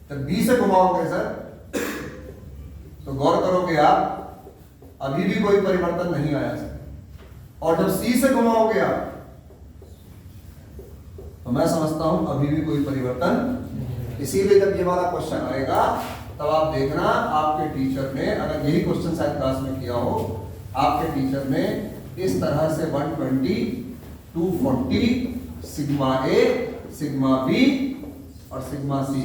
तो बी से घुमाओगे सर तो गौर करोगे आप अभी भी कोई परिवर्तन नहीं आया सर। और जब सी से घुमाओगे आप तो मैं समझता हूं अभी भी कोई परिवर्तन। इसीलिए जब ये वाला क्वेश्चन आएगा तब आप देखना, आपके टीचर ने अगर यही क्वेश्चन शायद क्लास में किया हो, आपके टीचर ने इस तरह से 120 240 सिग्मा ए सिग्मा बी और सिग्मा सी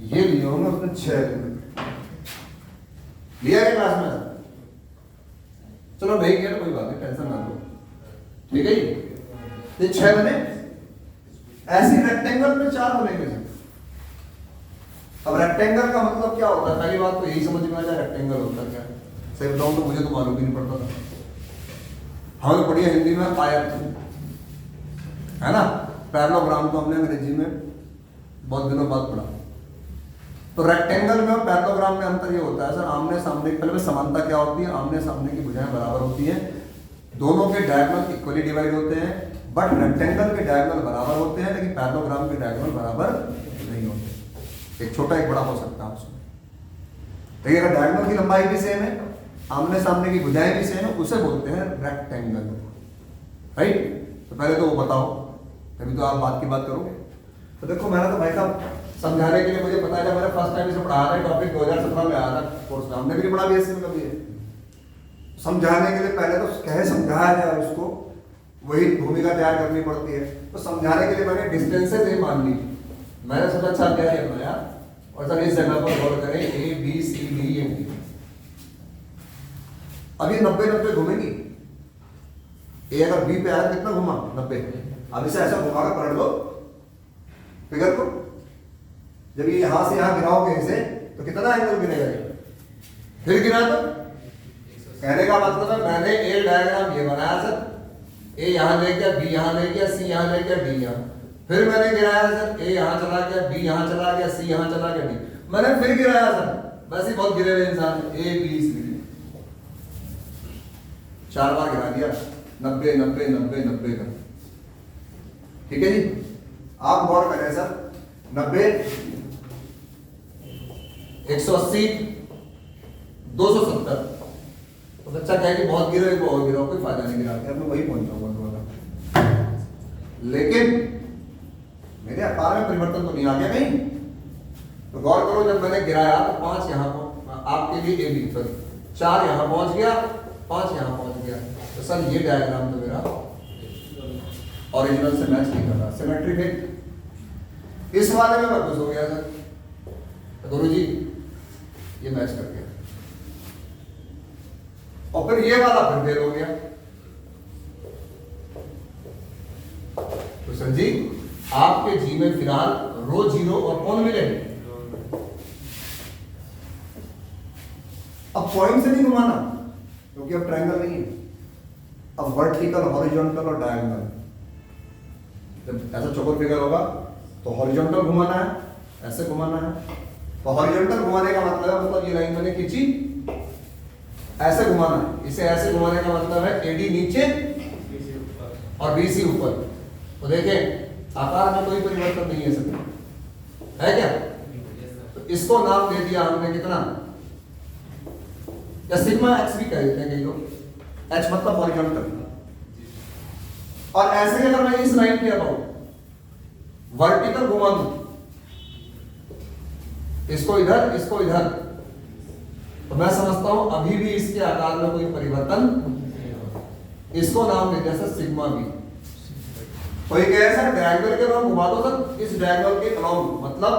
ये लिए होंगे, उसने 6 लिया है क्लास में। चलो नहीं किया तो कोई बात नहीं, टेंशन ना लो, ठीक है। ये 6 बने, ऐसे रेक्टेंगल में 4 बनेंगे। अब रेक्टेंगल का मतलब क्या होता है, पहली बात तो यही समझ में आ जाए रेक्टेंगल होता है क्या। सही बताऊं तो मुझे तो मालूम भी नहीं पड़ता था। हमने पढ़ी है हिंदी में आयत, है ना। पैरेललोग्राम तो हमने अंग्रेजी में बहुत दिनों बाद पढ़ा। तो रेक्टेंगल में और पैरेललोग्राम में अंतर ये होता है सर, आमने सामने, पहले में समानता क्या होती है, आमने सामने की भुजाएं बराबर होती है, दोनों के डायगोनल इक्वली डिवाइड होते हैं, बट रेक्टेंगल के डायगोनल बराबर होते हैं, लेकिन पैरेललोग्राम के डायगोनल बराबर नहीं होते। एक छोटा एक बड़ा हो सकता है उसमें। देखिए अगर डायगोनल की लंबाई भी सेम है, आमने सामने की भुजाएं भी सेम है, उसे बोलते हैं रेक्टेंगल, राइट। तो पहले तो वो बताओ, तभी तो आप बात की बात करोगे। तो देखो मैंने तो भाई साहब समझाने के लिए, मुझे पता है मैंने फर्स्ट टाइम इसे पढ़ाया था, टॉपिक 2017 में आया था कोर्स में, हमने भी नहीं पढ़ा बीएससी में कभी है। समझाने के लिए पहले तो कहे समझाया जाए उसको, वही भूमिका तैयार करनी पड़ती है। तो समझाने के लिए मैंने डिस्टेंसेस नहीं मान ली, मैंने सोचा अच्छा क्या है बनाया, और सर इस जगह पर गौर करें A B C D M D. अभी 90 घूमेगी, ए अगर बी पे आया कितना घुमा 90, अब इसे ऐसा घुमा कर पलट दो फिगर को, जब ये यहां से यहां गिराओगे इसे तो कितना एंगल गिरेगा, फिर गिरा तो कहने का मतलब है मैंने ए डायग्राम ये बनाया सर, ए यहां ले गया, बी यहां ले गया, सी यहां ले गया, डी यहां, फिर मैंने गिराया सर, ए यहां चला गया, बी यहां चला गया, सी यहां चला गया, डी मैंने फिर गिराया सर। वैसे बहुत गिरे हुए इंसान, ए बी सी 4 बार गिरा दिया, 90 90 90 90 का, ठीक है जी। आप गौर करें सर, 90 180 270, तो बच्चा कहे कि बहुत गिरे बहुत गिरा, कोई फायदा नहीं गिरा के, अब मैं वही पहुंच जाऊंगा। लेकिन मेरे आकार में परिवर्तन तो नहीं आ गया कहीं। तो गौर करो, जब मैंने गिराया तो 5 यहां आपके लिए ए बी, सॉरी 4 यहां पहुंच गया, 5 यहां पहुंच गया। तो सर ये डायग्राम तो मेरा ओरिजिनल से मैच नहीं कर रहा, सिमेट्रिक है। इस वाले में मैं खुश हो गया सर, गुरुजी ये मैच कर गया, और फिर ये वाला फिर फेल हो गया। तो सर जी आपके जी में फिलहाल रो 0 और कौन मिले, अब पॉइंट से नहीं घुमाना क्योंकि अब ट्रायंगल नहीं है, अब वर्टिकल, हॉरिजॉन्टल और डायगोनल। जब ऐसा चौकोर फिगर होगा तो हॉरिजॉन्टल घुमाना है, ऐसे घुमाना है। तो हॉरिजॉन्टल घुमाने का मतलब है, मतलब ये लाइन मैंने खींची, ऐसे घुमाना है। इसे ऐसे घुमाने का मतलब है एडी नीचे और बीसी ऊपर। तो देखें आकार में कोई परिवर्तन नहीं है सर, है क्या। तो इसको नाम दे दिया हमने कितना, या सिग्मा एक्स भी कह देते हैं कई लोग, एच मतलब हॉरिजॉन्टल। और ऐसे अगर मैं इस लाइन के अबाउट वर्टिकल घुमा दूं, इसको इधर इसको इधर, तो मैं समझता हूं अभी भी इसके आकार में कोई परिवर्तन, इसको नाम दे दिया सर सिग्मा बी। कोई कहे सर डायगोनल के अलावा घुमा दो सर, इस डायगोनल के अलावा मतलब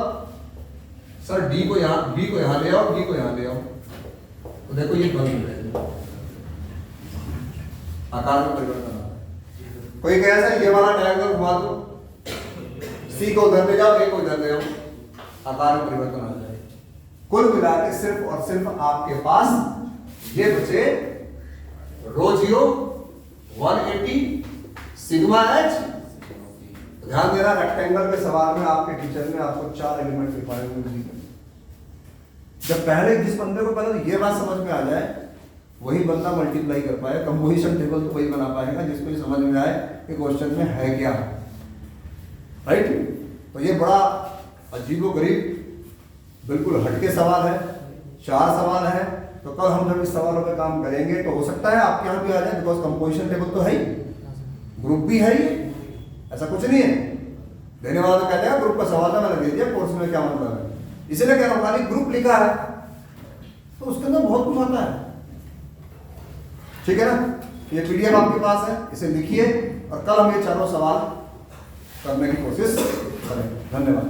सर डी को यहां, बी को यहां ले आओ, बी को यहां ले आओ, तो देखो ये बंद हो आकार में परिवर्तन आ रहा है। कोई कहे सर ये वाला डायगोनल घुमा दो, सी को उधर ले जाओ, ए को इधर ले आओ, आकार में परिवर्तन आ जाए। कुल मिला के सिर्फ और सिर्फ आपके पास ये बचे रो 0 180 सिग्मा एच। ध्यान देना रेक्टेंगल के सवाल में आपके टीचर ने आपको 4 एलिमेंट लिखवाए हुए। जब पहले जिस बंदे को पहले तो ये बात समझ में आ जाए, वही बंदा मल्टीप्लाई कर पाए, कंपोजिशन टेबल तो वही बना पाएगा जिसको ये समझ में आए कि क्वेश्चन में है क्या, राइट। तो ये बड़ा अजीबोगरीब बिल्कुल हटके सवाल है, 4 सवाल है। तो कल हम जब इस सवालों पे काम करेंगे तो हो सकता है आपके यहाँ भी आ जाए, बिकॉज कंपोजिशन टेबल तो है ही, ग्रुप भी है ही, ऐसा कुछ नहीं है। देने वाला तो कहते हैं ग्रुप का सवाल है, मैंने दे दिया, कोर्स में क्या मतलब है, इसीलिए कह रहा हूँ खाली ग्रुप लिखा है तो उसके अंदर बहुत कुछ आता है, ठीक है ना। ये पीडीएफ आपके पास है, इसे लिखिए और कल हम ये 4 सवाल करने की कोशिश करें। धन्यवाद।